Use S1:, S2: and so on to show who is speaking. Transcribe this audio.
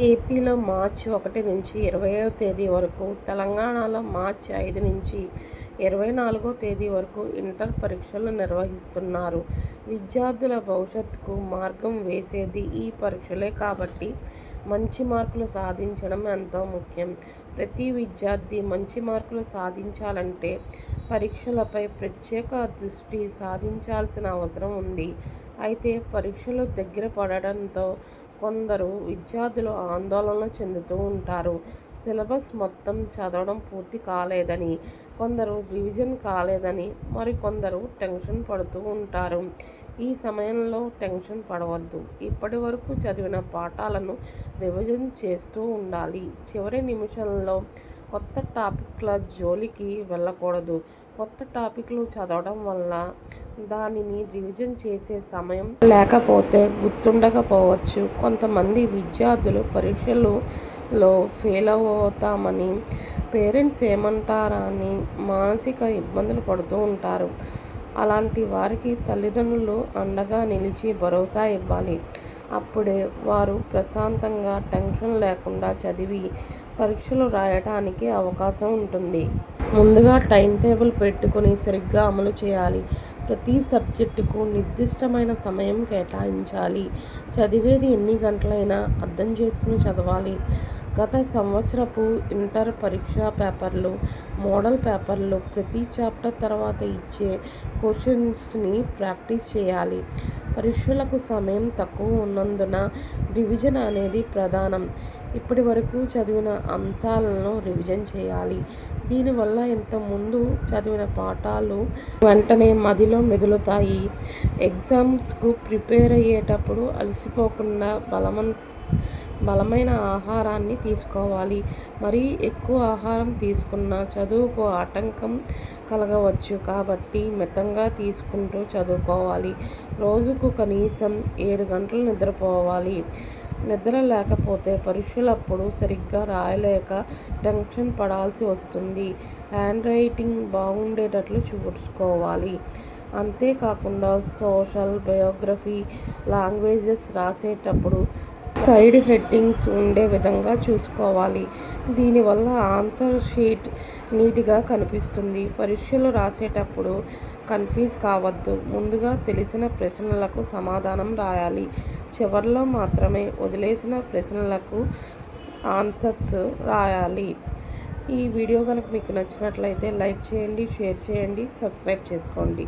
S1: ఏపీలో మార్చి 1 నుంచి 20వ తేదీ వరకు, తెలంగాణలో మార్చి 5 నుంచి 24వ తేదీ వరకు ఇంటర్ పరీక్షలు నిర్వహిస్తున్నారు. విద్యార్థుల భవిష్యత్తుకు మార్గం వేసేది ఈ పరీక్షలే కాబట్టి మంచి మార్కులు సాధించడం ఎంతో ముఖ్యం. ప్రతి విద్యార్థి మంచి మార్కులు సాధించాలంటే పరీక్షలపై ప్రత్యేక దృష్టి సారించాల్సిన అవసరం ఉంది. అయితే పరీక్షలు దగ్గర పడడంతో కొందరు విద్యార్థులు ఆందోళన చెందుతూ ఉంటారు. సిలబస్ మొత్తం చదవడం పూర్తి కాలేదని, కొందరు రివిజన్ కాలేదని, మరికొందరు టెన్షన్ పడుతూ ఉంటారు. ఈ సమయంలో టెన్షన్ పడవద్దు. ఇప్పటి వరకు చదివిన పాఠాలను రివిజన్ చేస్తూ ఉండాలి. చివరి నిమిషంలో కొత్త టాపిక్ల జోలికి వెళ్ళకూడదు. కొత్త టాపిక్లు చదవడం వల్ల దానిని రివిజన్ చేసే సమయం లేకపోతే గుర్తుండకపోవచ్చు. కొంతమంది విద్యార్థులు పరీక్షలలో ఫెయిల్ అవుతామని, పేరెంట్స్ ఏమంటారని మానసిక ఇబ్బందులు పడుతూ ఉంటారు. అలాంటి వారికి తల్లిదండ్రులు అండగా నిలిచి భరోసా ఇవ్వాలి. అప్పుడే వారు ప్రశాంతంగా టెన్షన్ లేకుండా చదివి పరీక్షలు రాయడానికి అవకాశం ఉంటుంది. ముందుగా టైం టేబుల్ పెట్టుకుని సరిగ్గా అమలు చేయాలి. ప్రతి సబ్జెక్టుకు నిర్దిష్టమైన సమయం కేటాయించాలి. చదివేది ఎన్ని గంటలైనా అర్థం చేసుకుని చదవాలి. గత సంవత్సరపు ఇంటర్ పరీక్షా పేపర్లు, మోడల్ పేపర్లు, ప్రతి చాప్టర్ తర్వాత ఇచ్చే క్వశ్చన్స్ని ప్రాక్టీస్ చేయాలి. పరీక్షలకు సమయం తక్కువ ఉన్నందున రివిజన్ అనేది ప్రధానం. ఇప్పటి వరకు చదివిన అంశాలను రివిజన్ చేయాలి. దీనివల్ల ఇంతకుముందు చదివిన పాఠాలు వెంటనే మదిలో మెదులుతాయి. ఎగ్జామ్స్కు ప్రిపేర్ అయ్యేటప్పుడు అలసిపోకుండా బలమైన ఆహారాన్ని తీసుకోవాలి. మరీ ఎక్కువ ఆహారం తీసుకున్నా చదువుకు ఆటంకం కలగవచ్చు. కాబట్టి మితంగా తీసుకుంటూ చదువుకోవాలి. రోజుకు కనీసం 7 గంటలు నిద్రపోవాలి. నిద్ర లేకపోతే పరీక్షలప్పుడు సరిగ్గా రాయలేక టెన్షన్ పడాల్సి వస్తుంది. హ్యాండ్ రైటింగ్ బాగుండేటట్లు చూసుకోవాలి. అంతేకాకుండా సోషల్, బయోగ్రఫీ, లాంగ్వేజెస్ రాసేటప్పుడు సైడ్ హెడ్డింగ్స్ ఉండే విధంగా చూసుకోవాలి. దీనివల్ల ఆన్సర్ షీట్ నీట్గా కనిపిస్తుంది. పరీక్షలు రాసేటప్పుడు కన్ఫ్యూజ్ కావద్దు. ముందుగా తెలిసిన ప్రశ్నలకు సమాధానం రాయాలి. చివర్లో మాత్రమే వదిలేసిన ప్రశ్నలకు ఆన్సర్స్ రాయాలి. ఈ వీడియో కనుక మీకు నచ్చినట్లయితే లైక్ చేయండి, షేర్ చేయండి, సబ్స్క్రైబ్ చేసుకోండి.